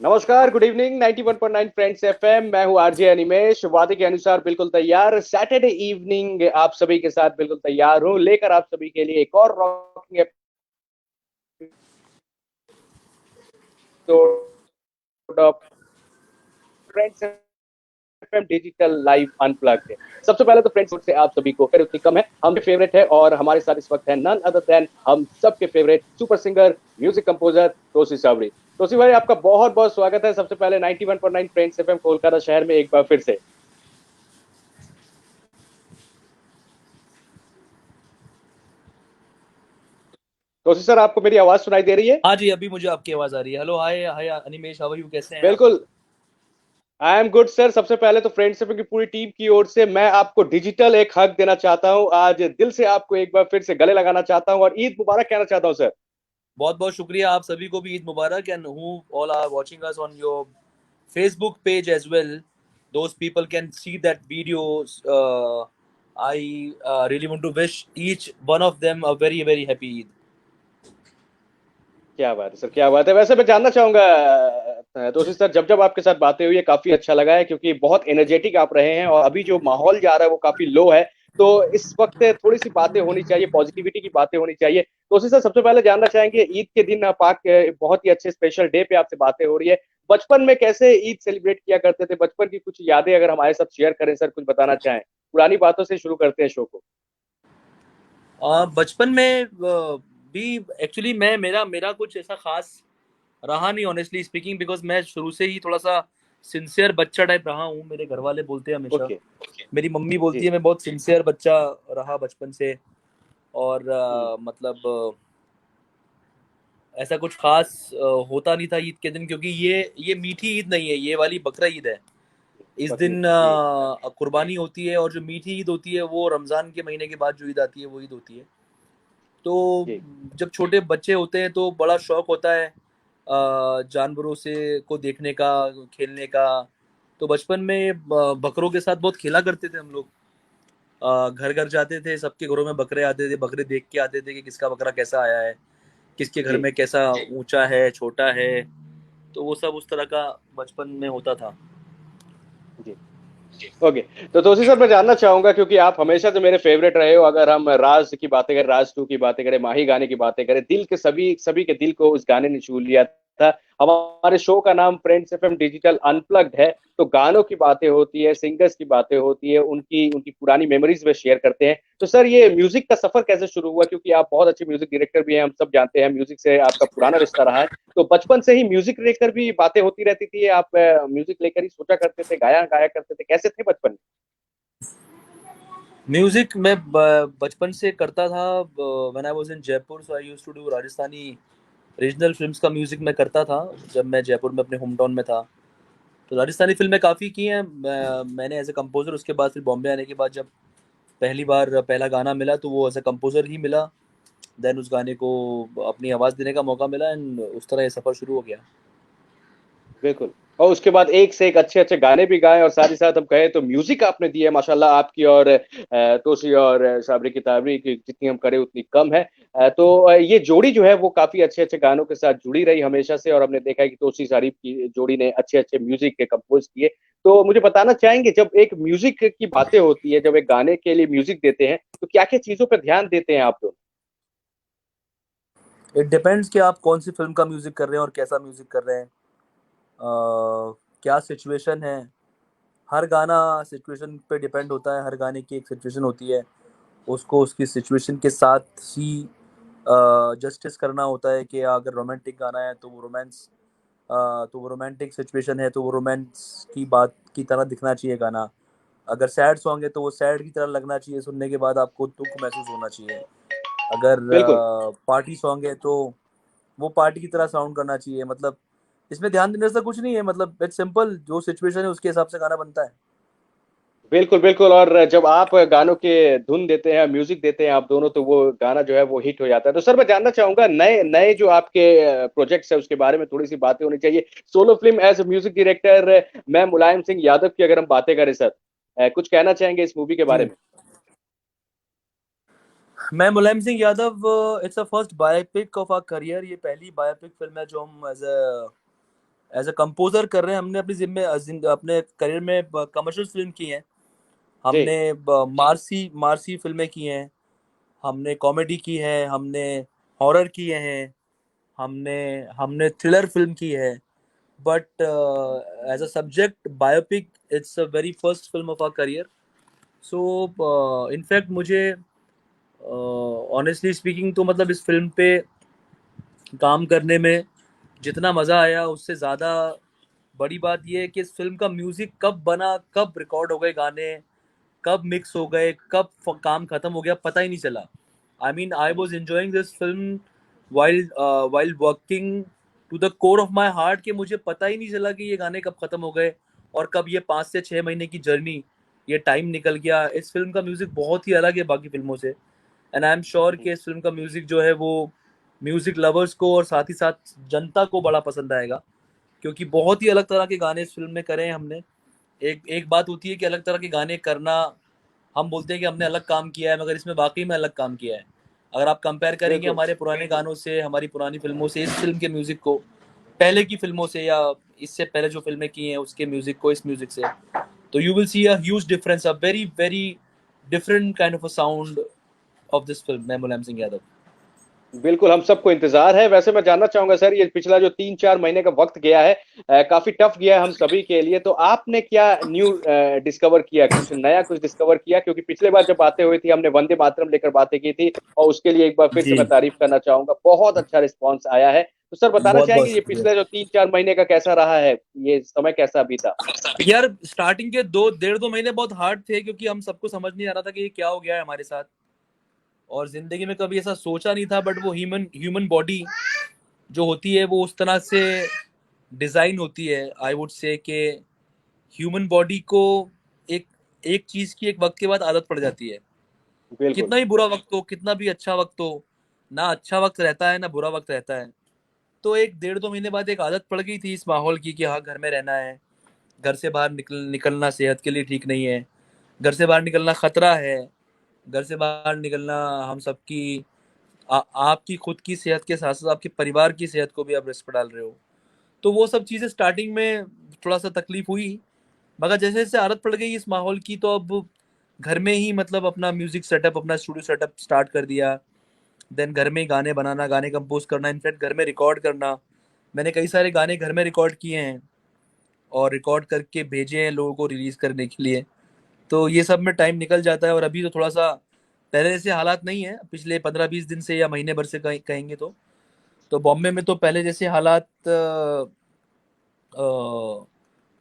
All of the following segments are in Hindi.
नमस्कार, गुड इवनिंग। 91.9 friends FM. मैं हूं आरजे अनिमेश। वादे के अनुसार बिल्कुल तैयार। सैटरडे इवनिंग आप सभी के साथ बिल्कुल तैयार हूं, लेकर आप सभी के लिए एक और rocking episode of friends FM digital live unplugged. सबसे पहले तो फ्रेंड्स से आप सभी को फिर उतनी कम है, हम फेवरेट है और हमारे साथ इस वक्त है नन अदर देन हम सबके favourite super singer, music composer Toshi Sabri. Toshi भाई, आपका बहुत बहुत स्वागत है सबसे पहले 91.9 फ्रेंड्स एफएम कोलकाता शहर में एक बार फिर से। तोसी सर, आपको मेरी आवाज सुनाई दे रही है? हाँ जी, अभी मुझे आपकी आवाज आ रही है। Hello, hi hi Animesh, how are you? कैसे हैं आप? बिल्कुल। I am good sir. सबसे पहले तो फ्रेंड्स की पूरी टीम की ओर से मैं आपको डिजिटल एक हक देना चाहता हूं। आज दिल से आपको एक बार फिर से गले लगाना चाहता हूं और ईद मुबारक कहना चाहता हूं सर। बहुत बहुत शुक्रिया। आप सभी को भी ईद मुबारक। And who all are watching us on your Facebook page as well. Those people can see that videos. I really want to wish each one of them a very very happy Eid. क्या बात है सर, क्या बात है। वैसे मैं जानना चाहूंगा दोषी सर, जब जब आपके साथ बातें हुई है काफी अच्छा लगा है, क्योंकि बहुत एनर्जेटिक आप रहे हैं और अभी जो माहौल जा रहा है वो काफी लो है। तो इस वक्त थोड़ी सी बातें होनी चाहिए, पॉजिटिविटी की बातें होनी चाहिए। दोषी सर, सबसे पहले जानना चाहेंगे, ईद के दिन आप बहुत ही अच्छे स्पेशल डे पे आपसे बातें हो रही है। बचपन में कैसे ईद सेलिब्रेट किया करते थे? बचपन की कुछ यादें अगर हमारे साथ शेयर करें सर, कुछ बताना चाहें। पुरानी बातों से शुरू करते हैं शो को। बचपन में भी एक्चुअली मैं मेरा मेरा कुछ ऐसा खास रहा नहीं, ऑनेस्टली स्पीकिंग, बिकॉज मैं शुरू से ही थोड़ा सा सिंसियर बच्चा टाइप रहा हूँ। मेरे घर वाले बोलते हैं हमेशा, ओके। मेरी मम्मी बोलती जी। है मैं बहुत सिंसियर बच्चा रहा बचपन से। और हम्म। मतलब ऐसा कुछ खास होता नहीं था ईद के दिन, क्योंकि ये मीठी ईद नहीं है, ये वाली बकरा ईद है। इस बकरीद दिन जी। कुर्बानी होती है, और जो मीठी ईद होती है वो रमज़ान के महीने के बाद जो ईद आती है वो ईद होती है। तो जी। जब छोटे बच्चे होते हैं तो बड़ा शौक होता है जानवरों से को देखने का, खेलने का। तो बचपन में बकरों के साथ बहुत खेला करते थे हम लोग। घर घर जाते थे, सबके घरों में बकरे आते थे, बकरे देख के आते थे कि किसका बकरा कैसा आया है, किसके घर जी। में कैसा ऊंचा है, छोटा है। तो वो सब उस तरह का बचपन में होता था। जी। ओके। तो तोसी सर, मैं जानना चाहूंगा, क्योंकि आप हमेशा से मेरे फेवरेट रहे हो। अगर हम राज की बातें करें, राज टू की बातें करें, माही गाने की बातें करें, दिल के सभी सभी के दिल को उस गाने ने छू लिया था। हमारे शो का नाम फ्रेंड्स एफएम डिजिटल अनप्लग्ड है। तो गानों की बातें होती है, सिंगर्स की बातें होती है, उनकी उनकी पुरानी मेमोरीज में शेयर करते हैं। तो सर, ये म्यूजिक का सफर कैसे शुरू हुआ? क्योंकि आप बहुत अच्छे म्यूजिक डायरेक्टर भी हैं, हम सब जानते हैं, म्यूजिक से आपका पुराना रिश्ता रहा है। तो बचपन से ही म्यूजिक लेकर भी बातें होती रहती थी? आप म्यूजिक लेकर ही सोचा करते थे, गाया गाया करते थे, कैसे थे बचपन में? म्यूजिक मैं बचपन से करता था। When I was in Jaipur, so I used to do Rajasthani regional films का म्यूजिक मैं करता था जब मैं जयपुर में अपने होम टाउन में था। तो राजस्थानी फिल्में काफ़ी की हैं मैंने एज ए कंपोजर। उसके बाद फिर बॉम्बे आने के बाद जब पहली बार पहला गाना मिला तो वो एज ए कंपोजर ही मिला। देन उस गाने को अपनी आवाज़ देने का मौका मिला, एंड उस तरह ये सफ़र शुरू हो गया। बिल्कुल। और उसके बाद एक से एक अच्छे अच्छे गाने भी गाए, और साथ ही साथ हम कहें तो म्यूजिक आपने दी है माशाल्लाह आपकी। और तोशी और साबरी की ताबरी की जितनी हम करें उतनी कम है। तो ये जोड़ी जो है वो काफी अच्छे अच्छे गानों के साथ जुड़ी रही हमेशा से, और हमने देखा है कि तोशी शारीफ की जोड़ी ने अच्छे अच्छे म्यूजिक के कंपोज किए। तो मुझे बताना चाहेंगे, जब एक म्यूजिक की बातें होती है, जब एक गाने के लिए म्यूजिक देते हैं, तो क्या क्या चीजों पर ध्यान देते हैं आप दोनों? इट डिपेंड्स कि आप कौन सी फिल्म का म्यूज़िक कर रहे हैं और कैसा म्यूज़िक कर रहे हैं। क्या सिचुएशन है। हर गाना सिचुएशन पे डिपेंड होता है, हर गाने की एक सिचुएशन होती है, उसको उसकी सिचुएशन के साथ ही जस्टिस करना होता है। कि अगर रोमांटिक गाना है तो वो रोमांस, तो वो रोमांटिक सिचुएशन है तो वो रोमांस की बात की तरह दिखना चाहिए गाना। अगर सैड सॉन्ग है तो वो सैड की तरह लगना चाहिए, सुनने के बाद आपको दुख महसूस होना चाहिए। अगर बिल्कुल। पार्टी सॉन्ग है तो वो पार्टी की तरह साउंड करना चाहिए। मतलब इसमें ध्यान देने से कुछ नहीं है, मतलब इट्स सिंपल, जो सिचुएशन है उसके हिसाब से गाना बनता है। बिल्कुल बिल्कुल। और जब आप गानों के धुन देते हैं, म्यूजिक देते हैं आप दोनों, तो वो गाना जो है वो हिट हो जाता है। तो सर, मैं जानना चाहूंगा, नए नए जो आपके प्रोजेक्ट्स है उसके बारे में थोड़ी सी बातें होनी चाहिए। Solo film as music director मैं मुलायम सिंह यादव की अगर हम बातें करें सर, कुछ कहना चाहेंगे इस मूवी के बारे जी, में? मैं Mulayam Singh Yadav, it's a first biopic of our career. ये पहली बायोपिक फिल्म है जो हम एज एज अ कंपोजर कर रहे हैं। हमने अपनी अपने करियर में कमर्शियल फिल्म की हैं, जी। हमने मारसी मारसी फिल्में की हैं, हमने कॉमेडी की है, हमने हॉरर किए हैं, हमने हमने थ्रिलर फिल्म की है। But as a subject biopic, it's a very first film of our career. So in fact मुझे ऑनेस्टली स्पीकिंग तो मतलब इस फिल्म पे काम करने में जितना मज़ा आया, उससे ज़्यादा बड़ी बात ये है कि इस फिल्म का म्यूज़िक कब बना, कब रिकॉर्ड हो गए गाने, कब मिक्स हो गए, कब काम खत्म हो गया, पता ही नहीं चला। I mean I was enjoying this film while working to the core of my heart, कि मुझे पता ही नहीं चला कि ये गाने कब खत्म हो गए और कब ये 5 से 6 महीने की जर्नी, ये टाइम निकल गया। इस फिल्म का म्यूज़िक बहुत ही अलग है बाकी फिल्मों से, एंड आई एम श्योर कि इस फिल्म का म्यूज़िक जो है वो म्यूज़िक लवर्स को और साथ ही साथ जनता को बड़ा पसंद आएगा, क्योंकि बहुत ही अलग तरह के गाने इस फिल्म में करे हैं हमने। एक एक बात होती है कि अलग तरह के गाने करना, हम बोलते हैं कि हमने अलग काम किया है, मगर इसमें वाकई में अलग काम किया है। अगर आप कंपेयर करेंगे बिल्कुल। हमारे पुराने गानों से, हमारी पुरानी फिल्मों से, इस फिल्म के म्यूजिक को पहले की फिल्मों से, या इससे पहले जो फिल्में की हैं उसके म्यूजिक को इस म्यूजिक से, तो you will see a huge difference, a very very different kind of a sound of this film, मैं मुलायम सिंह यादव। बिल्कुल, हम सबको इंतजार है। वैसे मैं जानना चाहूंगा सर, ये पिछला जो 3-4 महीने का वक्त गया है, काफी टफ गया है हम सभी के लिए, तो आपने क्या न्यू डिस्कवर किया, कुछ नया कुछ डिस्कवर किया? क्योंकि पिछले बार जब बातें हुई थी हमने वंदे मातरम लेकर बातें की थी, और उसके लिए एक बार फिर से जी, मैं तारीफ करना चाहूंगा, बहुत अच्छा रिस्पॉन्स आया है। तो सर बताना बहुत बहुत चाहेंगे ये शुक्रिया। पिछले जो 3-4 महीने का कैसा रहा है, ये समय कैसा बीता? यार स्टार्टिंग के 2 1.5 2 महीने बहुत हार्ड थे, क्योंकि हम सबको समझ नहीं आ रहा था कि ये क्या हो गया है हमारे साथ, और जिंदगी में कभी ऐसा सोचा नहीं था। बट वो ह्यूमन ह्यूमन बॉडी जो होती है वो उस तरह से डिजाइन होती है, आई वुड से, कि ह्यूमन बॉडी को एक एक चीज की एक वक्त के बाद आदत पड़ जाती है। बिल्कुल। कितना ही बुरा वक्त हो, कितना भी अच्छा वक्त हो, ना अच्छा वक्त रहता है ना बुरा वक्त रहता है। तो 1 1.5 2 महीने बाद एक आदत पड़ गई थी इस माहौल की, कि हाँ घर में रहना है, घर से बाहर निकलना सेहत के लिए ठीक नहीं है, घर से बाहर निकलना खतरा है, घर से बाहर निकलना हम सबकी आपकी खुद की सेहत के साथ साथ आपके परिवार की सेहत को भी आप रिस्क पर डाल रहे हो। तो वो सब चीज़ें स्टार्टिंग में थोड़ा सा तकलीफ हुई, मगर जैसे जैसे आदत पड़ गई इस माहौल की, तो अब घर में ही मतलब अपना म्यूजिक सेटअप, अपना स्टूडियो सेटअप स्टार्ट कर दिया। देन घर में ही गाने बनाना, गाने कंपोज करना, इनफैक्ट घर में रिकॉर्ड करना। मैंने कई सारे गाने घर में रिकॉर्ड किए हैं और रिकॉर्ड करके भेजे हैं लोगों को रिलीज करने के लिए। तो ये सब में टाइम निकल जाता है, और अभी तो थोड़ा सा पहले जैसे हालात नहीं है, पिछले 15 20 दिन से या महीने भर से कहेंगे तो बॉम्बे में तो पहले जैसे हालात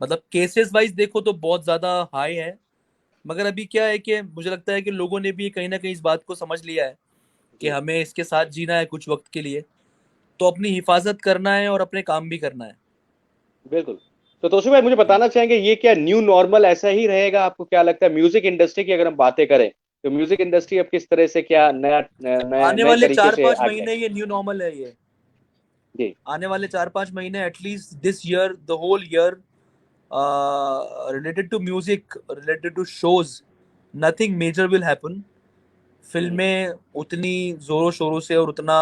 मतलब केसेस वाइज देखो तो बहुत ज़्यादा हाई है। मगर अभी क्या है कि मुझे लगता है कि लोगों ने भी कहीं ना कहीं इस बात को समझ लिया है कि जी। हमें इसके साथ जीना है कुछ वक्त के लिए, तो अपनी हिफाजत करना है और अपने काम भी करना है। बिल्कुल। तो तोशिब भाई मुझे जी। बताना चाहेंगे, ये क्या न्यू नॉर्मल ऐसा ही रहेगा? आपको क्या लगता है म्यूजिक इंडस्ट्री की अगर हम बातें करें, तो म्यूजिक इंडस्ट्री अब किस तरह से, क्या नया नए आने नए वाले तरीके चार से पांच आगे महीने आएगी? ये न्यू नॉर्मल है ये। जी। आने वाले 4 5 महीने at least this year, the whole year, related to music, related to shows, nothing major will happen. Hmm. फिल्में उतनी जोरों शोरों से और उतना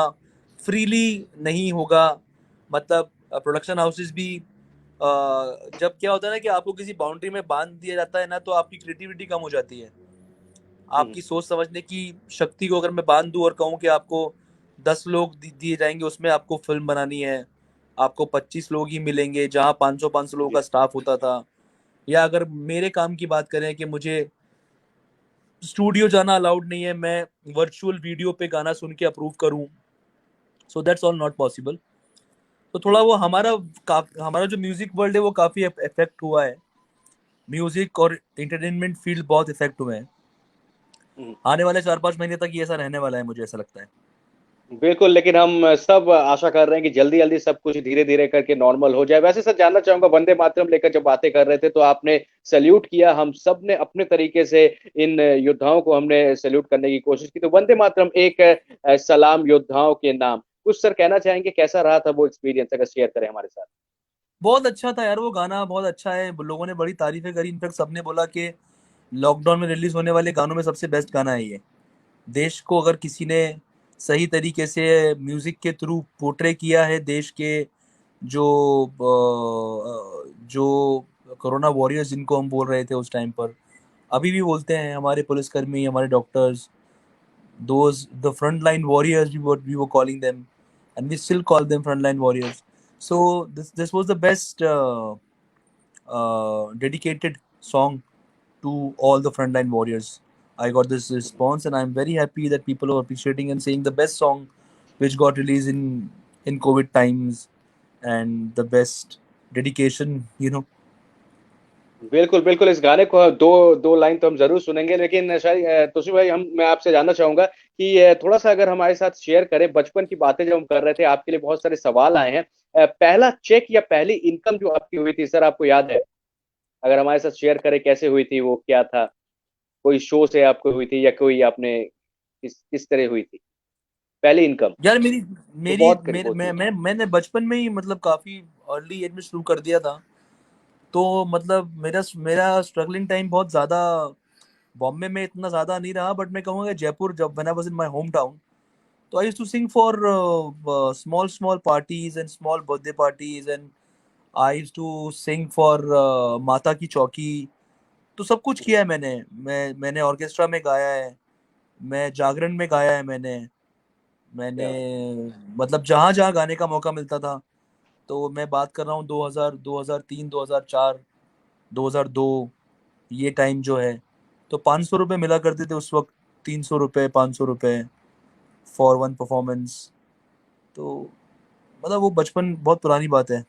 फ्रीली नहीं होगा। मतलब प्रोडक्शन हाउसेस भी जब क्या होता है ना कि आपको किसी बाउंड्री में बांध दिया जाता है ना, तो आपकी क्रिएटिविटी कम हो जाती है। हम्म। आपकी सोच समझने की शक्ति को अगर मैं बांध दूं और कहूं कि आपको 10 लोग दिए जाएंगे, उसमें आपको फिल्म बनानी है, आपको 25 लोग ही मिलेंगे जहां 500 500 लोगों का जी। स्टाफ होता था। या अगर मेरे काम की बात करें कि मुझे स्टूडियो जाना अलाउड नहीं है, मैं वर्चुअल वीडियो पे गाना सुन के अप्रूव करूं, so that's all not possible. तो थोड़ा हम्म। वो हमारा जो म्यूजिक वर्ल्ड है वो काफी इफेक्ट हुआ है। म्यूजिक और एंटरटेनमेंट फील्ड बहुत इफेक्ट हुए हैं। हम्म। आने वाले 4 5 महीने तक ये ऐसा रहने वाला है, मुझे ऐसा लगता है। बिल्कुल, लेकिन हम सब आशा कर रहे हैं कि जल्दी जल्दी सब कुछ धीरे धीरे करके नॉर्मल हो जाए। वैसे सर जानना चाहूंगा, वंदे मातरम लेकर जब बातें कर रहे थे तो आपने सैल्यूट किया, हम सब ने अपने तरीके से इन योद्धाओं को हमने सैल्यूट करने की कोशिश की। तो वंदे मातरम एक सलाम योद्धाओं के नाम, कुछ सर कहना चाहेंगे, कैसा रहा था वो एक्सपीरियंस, अगर शेयर करें हमारे साथ? बहुत अच्छा था यार, वो गाना बहुत अच्छा है, लोगों ने बड़ी तारीफें करी। इनफैक्ट सबने बोला कि लॉकडाउन में रिलीज होने वाले गानों में सबसे बेस्ट गाना है ये। देश को अगर किसी ने सही तरीके से म्यूजिक के थ्रू पोर्ट्रे किया है, देश के जो जो कोरोना वॉरियर्स जिनको हम बोल रहे थे उस टाइम पर, अभी भी बोलते हैं हमारे पुलिसकर्मी, हमारे doctors, those the frontline warriors we were calling them, and we still call them frontline warriors. So this was the best dedicated song to all the frontline warriors. I got this response, and I'm very happy that people are appreciating and saying the best song which got released in COVID times, and the best dedication. बिल्कुल बिल्कुल, इस गाने को दो दो लाइन तो हम जरूर सुनेंगे, लेकिन शायद तोशिब भाई, हम मैं आपसे जानना चाहूंगा कि थोड़ा सा अगर हमारे साथ शेयर करें बचपन की बातें जब हम कर रहे थे, आपके लिए बहुत सारे सवाल आए हैं। पहला चेक या पहली इनकम जो आपकी हुई थी सर, आपको याद है? अगर हमारे साथ शेयर करें कैसे हुई थी, वो क्या था? कोई शो से आपको हुई थी या कोई आपने किस तरह हुई थी पहली इनकम? यार मेरी जो मेरी बहुत करीब मेरे होती है। मैंने बचपन में ही मतलब काफी अर्ली एज में शुरू कर दिया था। तो मतलब मेरा मेरा स्ट्रगलिंग टाइम बहुत ज़्यादा बॉम्बे में इतना ज़्यादा नहीं रहा, बट मैं कहूँगा जयपुर, जब when I was in my home town, तो I used to sing for small small parties and small birthday parties, and I used to sing for माता की चौकी। तो सब कुछ किया है मैंने। मैंने ऑर्केस्ट्रा में गाया है, मैं जागरण में गाया है मैंने मैंने क्या बात मतलब जहाँ जहाँ गाने का मौका मिलता था। तो मैं बात कर रहा हूँ 2000, 2003, 2004, 2002, ये टाइम जो है। तो 500 रुपये मिला करते थे उस वक्त, 300 रुपये, 500 रुपये फॉर वन परफॉर्मेंस। तो मतलब वो बचपन बहुत पुरानी बात है।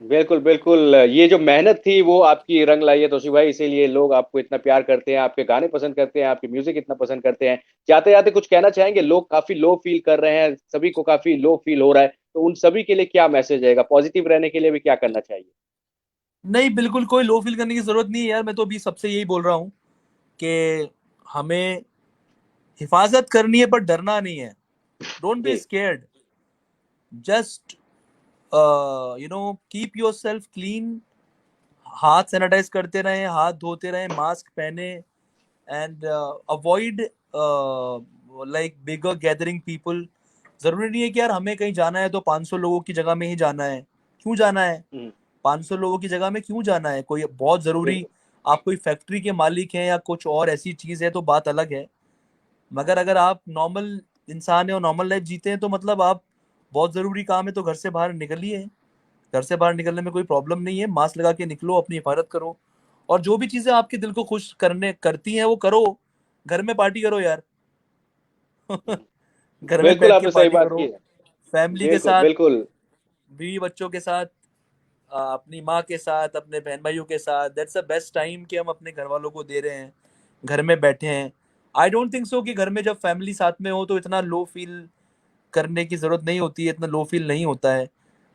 बिल्कुल बिल्कुल, ये जो मेहनत थी वो आपकी रंग लाई है तोशिब भाई, इसीलिए लोग आपको इतना प्यार करते हैं, आपके गाने पसंद करते हैं, आपके म्यूजिक इतना पसंद करते हैं। जाते जाते कुछ कहना चाहेंगे? लोग काफी लो फील कर रहे हैं, सभी को काफी लो फील हो रहा है, तो उन सभी के लिए क्या मैसेज रहेगा? पॉजिटिव रहने के लिए भी क्या करना चाहिए? नहीं, बिल्कुल कोई लो फील करने की जरूरत नहीं है यार। मैं तो अभी सबसे यही बोल रहा हूँ कि हमें हिफाजत करनी है पर डरना नहीं है। डोंट बी जी। Scared, just keep your self clean. हाथ सैनिटाइज करते रहें, हाथ धोते रहें, मास्क पहने, and avoid like bigger gathering people. जरूरी नहीं है कि यार हमें कहीं जाना है तो 500 लोगों की जगह में ही जाना है। क्यों जाना है? हम्म, 500 लोगों की जगह में क्यों जाना है? कोई बहुत जरूरी, बिल्कुल आप कोई फैक्ट्री के मालिक हैं या कुछ और ऐसी चीज है तो बात अलग है। मगर अगर आप नॉर्मल इंसान है और नॉर्मल लाइफ जीते हैं तो मतलब आप, बहुत जरूरी काम है तो घर से बाहर निकलिए। घर से बाहर निकलने में कोई प्रॉब्लम नहीं है, मास्क लगा के निकलो, अपनी हिफाजत करो, और जो भी चीजें आपके दिल को खुश करने करती हैं वो करो। घर में पार्टी करो यार। घर में बिल्कुल, बैठ के आपने सही पार्टी बात करो, की है। फैमिली के बिल्कुल साथ, बिल्कुल। बीवी बच्चों के साथ, अपनी माँ के साथ, अपने बहन भाइयों के साथ। दैट्स द बेस्ट टाइम कि हम अपने घर वालों को दे रहे हैं, घर में बैठे हैं। आई डोंट थिंक सो कि घर में जब फैमिली साथ में हो तो इतना लो फील करने की जरूरत नहीं होती है, इतना लो फील नहीं होता है।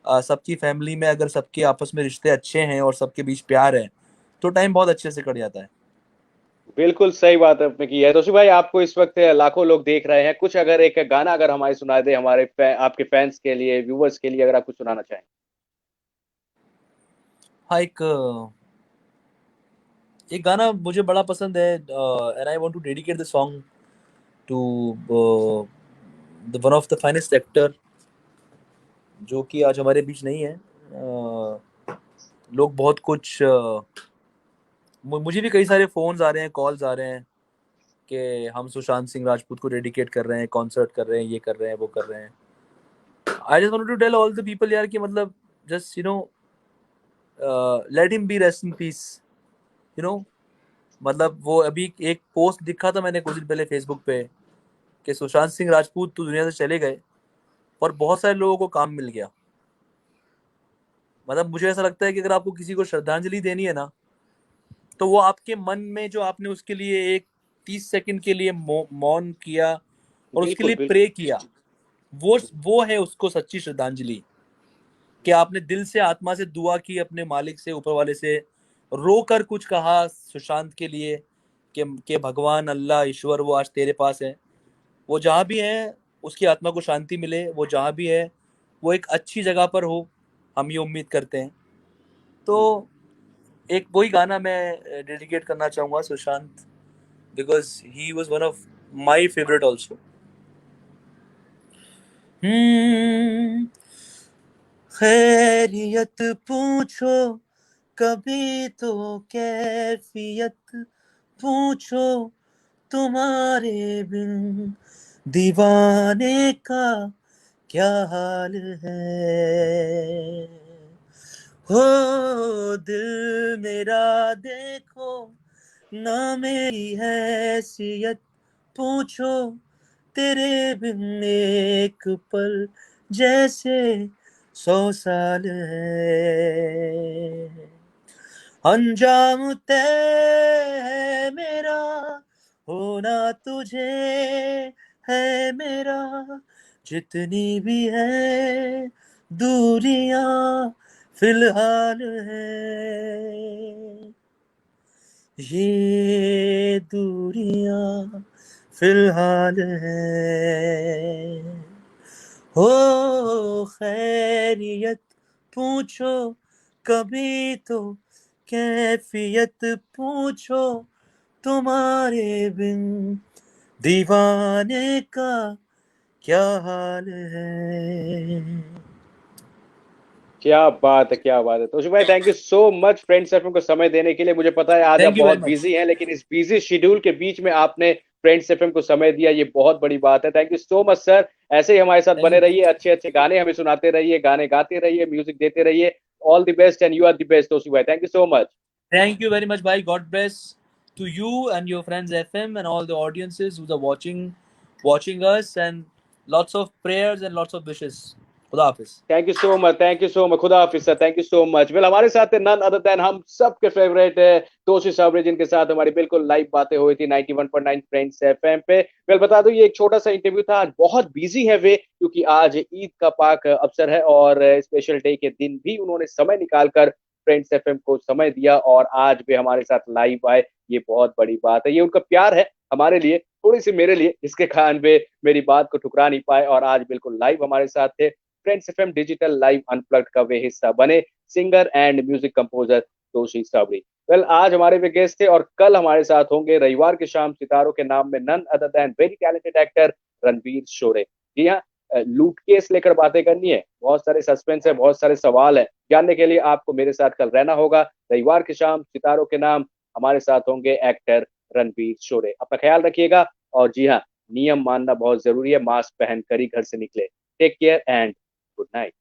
सबकी फैमिली में अगर सबके आपस में रिश्ते अच्छे हैं और सबके बीच प्यार है तो टाइम बहुत अच्छे से कट जाता है। बिल्कुल सही बात आपने की है तोशिब भाई। आपको इस वक्त लाखों लोग देख रहे हैं, कुछ अगर एक गाना अगर हमारे सुना दे, हमारे आपके फैंस के लिए, व्यूवर्स के लिए, अगर आप कुछ सुनाना चाहें। हाँ, एक गाना मुझे बड़ा पसंद है, and I want to dedicate the song to the one of the finest actor, जो कि आज हमारे बीच नहीं है। लोग बहुत कुछ मुझे भी कई सारे फोन्स आ रहे हैं, कॉल्स आ रहे हैं कि हम सुशांत सिंह राजपूत को डेडिकेट कर रहे हैं, कॉन्सर्ट कर रहे हैं, ये कर रहे हैं, वो कर रहे हैं। I just wanted to tell all the people यार कि मतलब just let him be rest in peace. You know मतलब वो अभी एक पोस्ट दिखा था मैंने कुछ दिन पहले फेसबुक पे कि सुशांत सिंह राजपूत तो दुनिया से चले गए और बहुत सारे लोगों को काम मिल गया। मतलब मुझे ऐसा लगता है कि अगर आपको किसी को श्रद्धांजलि देनी है ना, तो वो आपके मन में जो आपने उसके लिए एक 30 सेकंड के लिए मौन किया और उसके बिल्कुल लिए बिल्कुल। प्रे किया, वो है उसको सच्ची श्रद्धांजलि। कि आपने दिल से, आत्मा से दुआ की अपने मालिक से, ऊपर वाले से, रो कर कुछ कहा सुशांत के लिए कि भगवान, अल्लाह, ईश्वर, वो आज तेरे पास है। वो जहाँ भी है उसकी आत्मा को शांति मिले, वो जहाँ भी है वो एक अच्छी जगह पर हो, हम ये उम्मीद करते हैं। तो एक वही गाना मैं डेडिकेट करना चाहूँगा Sushant, because he was one of my favourite also. खैरियत पूछो कभी तो कैफियत पूछो तुम्हारे बिन दीवाने का क्या हाल है। हो दिल मेरा देखो ना मेरी हैसियत पूछो तेरे बिन एक पल जैसे 100 साल है। अंजाम तय है मेरा होना तुझे है मेरा जितनी भी है दूरियां फिलहाल है। ये दूरियां फिलहाल है। हो खैरियत पूछो कभी तो कैफियत पूछो तुम्हारे बिन दीवाने का क्या हाल है। क्या बात है, क्या बात है तोशिक भाई। Thank you so much friends FM को समय देने के लिए। मुझे पता है आज आप थैंक यू वेरी बहुत मच। बिजी हैं, लेकिन इस बिजी शेड्यूल के बीच में आपने फ्रेंड्स एफएम को समय दिया, ये बहुत बड़ी बात है। Thank you so much sir. ऐसे ही हमारे साथ थैंक बने यू रहिए, अच्छे अच्छे गाने हमें सुनाते रहिए, गाने गाते रहिए, म्यूजिक देते रहिए। All the best and you are the best Toshik भाई। Thank you so much. Thank you very much. Bye. God bless to you and your friends FM and all the audiences who are watching us, and lots of prayers and lots of wishes. Khuda Hafiz. Thank you so much, thank you so much. खुदा हाफिज sir, thank you so much. Well हमारे साथ नन अदर देन हम सबके फेवरेट तोशिक साबरी, जिनके साथ हमारी बिल्कुल लाइव बातें हुई थी 91.9 फ्रेंड्स एफएम पे। वेल बता दूं ये एक छोटा सा इंटरव्यू था। आज बहुत बिजी है वे, क्योंकि आज ईद का पाक अवसर है और स्पेशल डे के दिन भी उन्होंने समय निकालकर फ्रेंड्स एफएम को समय दिया और आज भी हमारे साथ लाइव आए। ये बहुत बड़ी बात है, ये उनका प्यार है हमारे लिए, थोड़ी सी मेरे लिए, जिसके कान पे मेरी बात को ठुकरा नहीं पाए और आज बिल्कुल लाइव हमारे साथ थे। Friends FM digital live unplugged का वे हिस्सा बने, singer and music composer Toshik Sabri. Well आज हमारे वे गेस्ट थे और कल हमारे साथ होंगे रविवार की शाम सितारों के नाम में none other than very talented actor Ranvir Shorey. जी हाँ, लूट केस लेकर बातें करनी है, बहुत सारे सस्पेंस है, बहुत सारे सवाल है, जानने के लिए आपको मेरे साथ कल रहना होगा। रविवार की शाम सितारों के नाम, हमारे साथ होंगे एक्टर रणवीर शोरे। अपना ख्याल रखिएगा और जी हाँ, नियम मानना बहुत जरूरी है, मास्क पहन कर ही घर से निकले। Take care and good night.